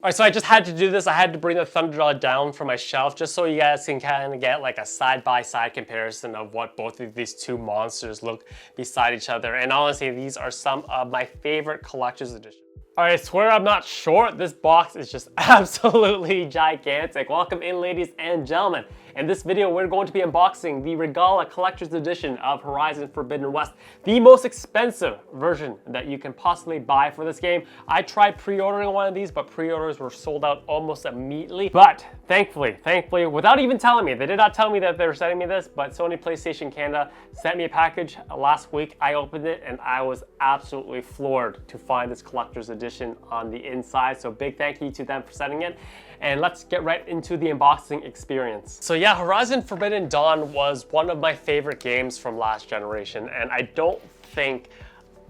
Alright, so I just had to do this. I had to bring the Thunderjaw down from my shelf just so you guys can kind of get like a side-by-side comparison of what both of these two monsters look beside each other. And honestly, these are some of my favorite collector's editions. Alright, I swear I'm not short. This box is just absolutely gigantic. Welcome in, ladies and gentlemen. In this video, we're going to be unboxing the Regalla Collector's Edition of Horizon Forbidden West, the most expensive version that you can possibly buy for this game. I tried pre-ordering one of these, but pre-orders were sold out almost immediately. But thankfully, without even telling me, they did not tell me that they were sending me this, but Sony PlayStation Canada sent me a package last week. I opened it and I was absolutely floored to find this Collector's Edition on the inside. So big thank you to them for sending it. And let's get right into the unboxing experience. So yeah, Horizon Forbidden Dawn was one of my favorite games from last generation, and I don't think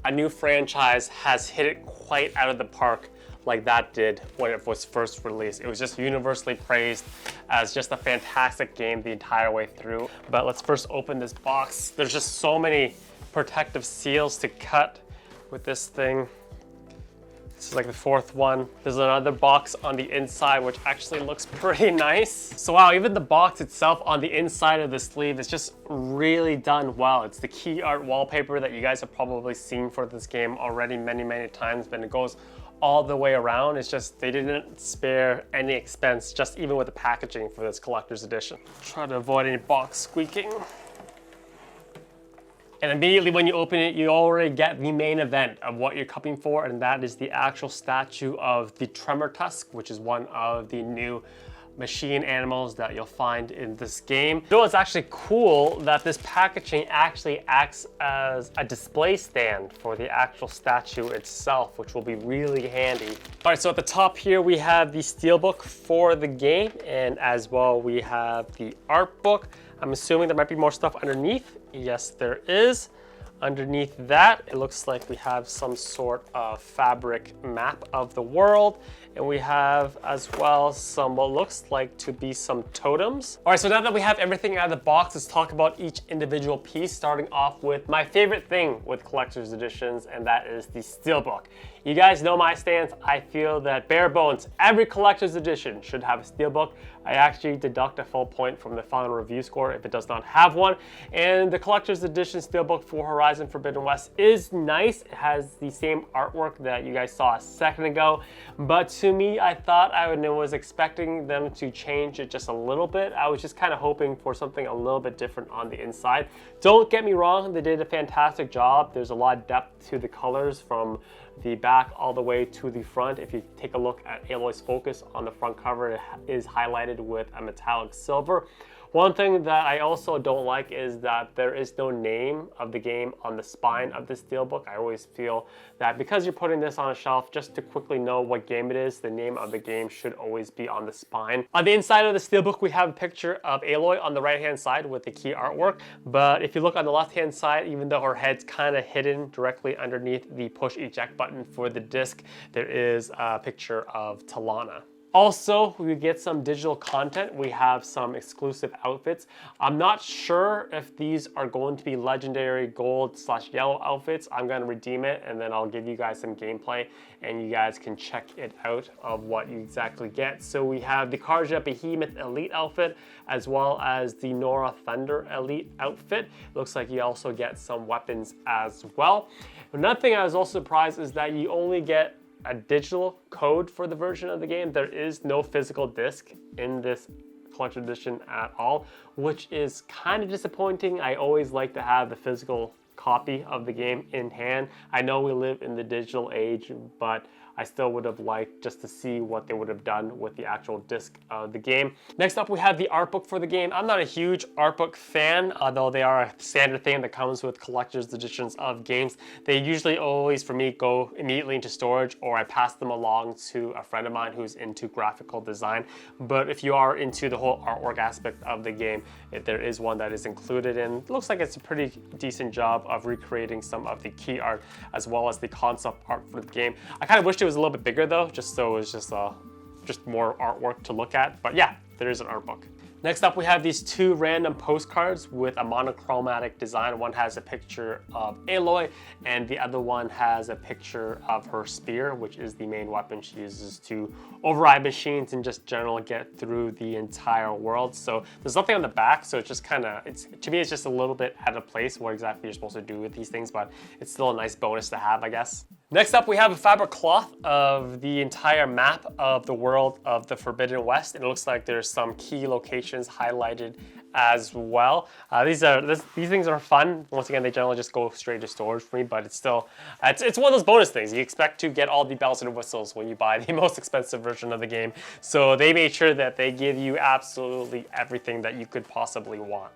a new franchise has hit it quite out of the park like that did when it was first released. It was just universally praised as just a fantastic game the entire way through. But let's first open this box. There's just so many protective seals to cut with this thing. This is like the fourth one. There's another box on the inside, which actually looks pretty nice. So wow, even the box itself on the inside of the sleeve is just really done well. It's the key art wallpaper that you guys have probably seen for this game already many times, but it goes all the way around. It's just, they didn't spare any expense, just even with the packaging for this collector's edition. Try to avoid any box squeaking. And immediately when you open it, you already get the main event of what you're coming for, and that is the actual statue of the Tremor Tusk, which is one of the new machine animals that you'll find in this game. You know, it's actually cool that this packaging actually acts as a display stand for the actual statue itself, which will be really handy. All right, so at the top here, we have the steelbook for the game, and as well, we have the art book. I'm assuming there might be more stuff underneath. Yes, there is. Underneath that, it looks like we have some sort of fabric map of the world. And we have as well some what looks like to be some totems. All right, so now that we have everything out of the box, let's talk about each individual piece, starting off with my favorite thing with collector's editions, and that is the steelbook. You guys know my stance. I feel that bare bones, every collector's edition should have a steelbook. I actually deduct a full point from the final review score if it does not have one. And the collector's edition steelbook for Horizon Forbidden West is nice. It has the same artwork that you guys saw a second ago. But to me, I thought I was expecting them to change it just a little bit. I was just kind of hoping for something a little bit different on the inside. Don't get me wrong, they did a fantastic job. There's a lot of depth to the colors from the back all the way to the front. If you take a look at Eloise Focus on the front cover, it is highlighted with a metallic silver. One thing that I also don't like is that there is no name of the game on the spine of the steelbook. I always feel that because you're putting this on a shelf, just to quickly know what game it is, the name of the game should always be on the spine. On the inside of the steelbook, we have a picture of Aloy on the right-hand side with the key artwork. But if you look on the left-hand side, even though her head's kind of hidden directly underneath the push eject button for the disc, there is a picture of Talana. Also, we get some digital content. We have some exclusive outfits. I'm not sure if these are going to be legendary gold/yellow outfits. I'm going to redeem it and then I'll give you guys some gameplay and you guys can check it out of what you exactly get. So we have the Karja Behemoth Elite outfit as well as the Nora Thunder Elite outfit. Looks like you also get some weapons as well. Another thing I was also surprised is that you only get a digital code for the version of the game. There is no physical disc in this collector's edition at all, which is kind of disappointing. I always like to have the physical copy of the game in hand. I know we live in the digital age, but I still would have liked just to see what they would have done with the actual disc of the game. Next up, we have the art book for the game. I'm not a huge art book fan, although they are a standard thing that comes with collector's editions of games. They usually always, for me, go immediately into storage, or I pass them along to a friend of mine who's into graphical design. But if you are into the whole artwork aspect of the game, there is one that is included, and it looks like it's a pretty decent job of recreating some of the key art as well as the concept art for the game. I kind of wished it was a little bit bigger though, just so it was just more artwork to look at. But yeah, there is an art book. Next up, we have these two random postcards with a monochromatic design. One has a picture of Aloy, and the other one has a picture of her spear, which is the main weapon she uses to override machines and just generally get through the entire world. So there's nothing on the back, so it's just kind of, to me, it's just a little bit out of place what exactly you're supposed to do with these things, but it's still a nice bonus to have, I guess. Next up, we have a fabric cloth of the entire map of the world of the Forbidden West. And it looks like there's some key locations highlighted as well. These things are fun. Once again, they generally just go straight to storage for me, but it's still, it's one of those bonus things. You expect to get all the bells and whistles when you buy the most expensive version of the game. So they made sure that they give you absolutely everything that you could possibly want.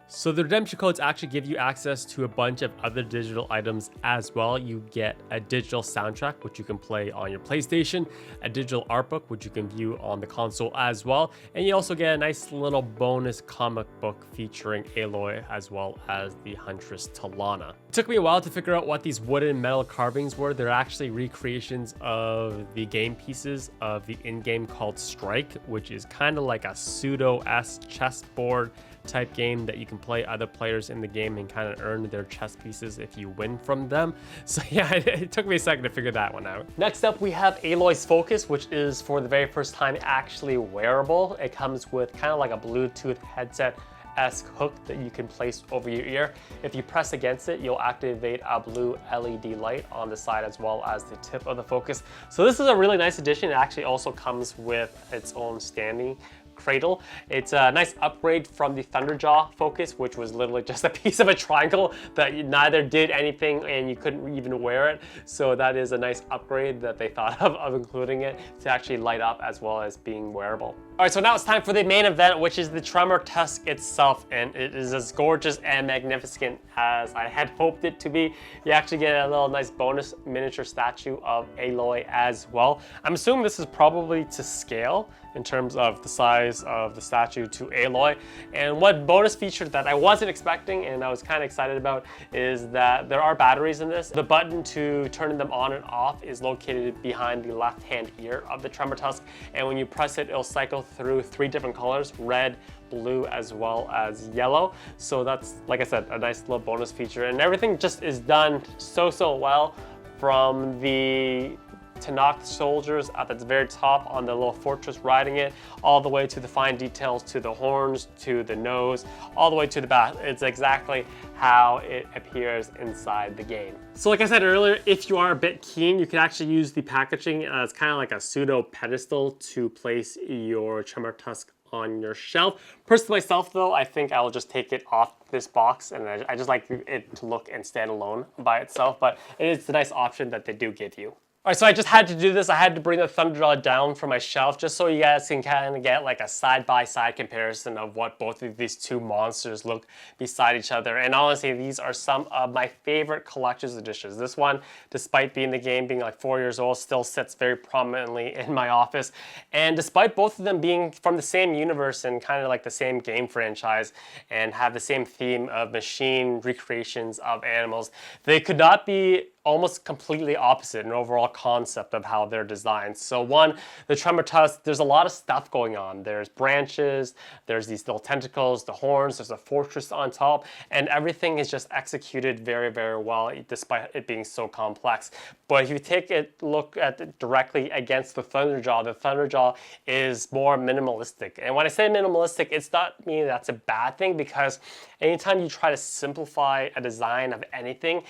So the redemption codes actually give you access to a bunch of other digital items as well. You get a digital soundtrack, which you can play on your PlayStation, a digital art book, which you can view on the console as well. And you also get a nice little bonus comic book featuring Aloy as well as the Huntress Talana. It took me a while to figure out what these wooden metal carvings were. They're actually recreations of the game pieces of the in-game called Strike, which is kind of like a pseudo-S chessboard type game that you can play other players in the game and kind of earn their chess pieces if you win from them. So yeah, it took me a second to figure that one out. Next up, we have Eloise Focus, which is for the very first time actually wearable. It comes with kind of like a Bluetooth headset-esque hook that you can place over your ear. If you press against it, you'll activate a blue LED light on the side as well as the tip of the focus. So this is a really nice addition. It actually also comes with its own standing cradle. It's a nice upgrade from the Thunderjaw Focus, which was literally just a piece of a triangle that neither did anything and you couldn't even wear it. So that is a nice upgrade that they thought of including it to actually light up as well as being wearable. All right, so now it's time for the main event, which is the Tremor Tusk itself, and it is as gorgeous and magnificent as I had hoped it to be. You actually get a little nice bonus miniature statue of Aloy as well. I'm assuming this is probably to scale in terms of the size of the statue to Aloy. And one bonus feature that I wasn't expecting and I was kind of excited about is that there are batteries in this. The button to turn them on and off is located behind the left-hand ear of the Tremor Tusk, and when you press it, it'll cycle through 3 different colors: red, blue, as well as yellow. So that's, like I said, a nice little bonus feature, and everything just is done so well, from the Tanakh soldiers at the very top on the little fortress riding it, all the way to the fine details, to the horns, to the nose, all the way to the back. It's exactly how it appears inside the game. So like I said earlier, if you are a bit keen, you can actually use the packaging as kind of like a pseudo pedestal to place your Tremor Tusk on your shelf. Personally myself though, I think I'll just take it off this box, and I just like it to look and stand alone by itself, but it is a nice option that they do give you. All right, so I just had to do this. I had to bring the Thunderjaw down from my shelf just so you guys can kind of get like a side-by-side comparison of what both of these two monsters look beside each other. And honestly, these are some of my favorite collector's editions. This one, despite being the game being like 4 years old, still sits very prominently in my office. And despite both of them being from the same universe and kind of like the same game franchise and have the same theme of machine recreations of animals, they could not be almost completely opposite in overall concept of how they're designed. So one, the Tremor Tusk, there's a lot of stuff going on. There's branches, there's these little tentacles, the horns, there's a fortress on top, and everything is just executed very well despite it being so complex. But if you take a look at it directly against the Thunderjaw is more minimalistic. And when I say minimalistic, it's not meaning that's a bad thing, because anytime you try to simplify a design of anything,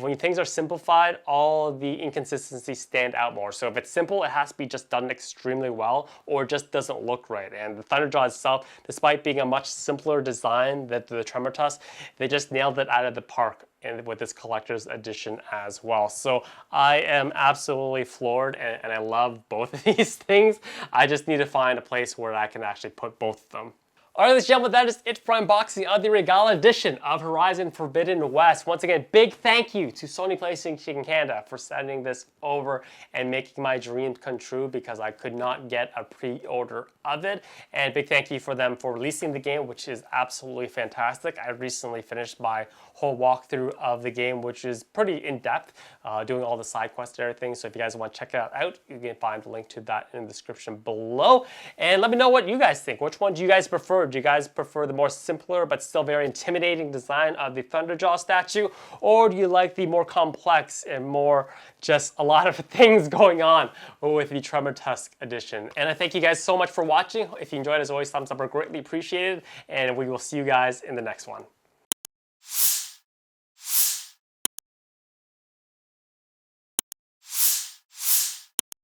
when things are simplified, all the inconsistencies stand out more. So if it's simple, it has to be just done extremely well, or it just doesn't look right. And the Thunderjaw itself, despite being a much simpler design than the Tremor Tusk, they just nailed it out of the park with this collector's edition as well. So I am absolutely floored, and I love both of these things. I just need to find a place where I can actually put both of them. Alright, ladies and gentlemen, that is it for unboxing of the Regalla edition of Horizon Forbidden West. Once again, big thank you to Sony PlayStation Canada for sending this over and making my dream come true, because I could not get a pre-order of it. And big thank you for them for releasing the game, which is absolutely fantastic. I recently finished my whole walkthrough of the game, which is pretty in-depth, doing all the side quests and everything. So if you guys want to check that out, you can find the link to that in the description below. And let me know what you guys think. Which one do you guys prefer? for? Do you guys prefer the more simpler but still very intimidating design of the Thunderjaw statue? Or do you like the more complex and more just a lot of things going on with the Tremor Tusk edition? And I thank you guys so much for watching. If you enjoyed, as always, thumbs up are greatly appreciated. And we will see you guys in the next one.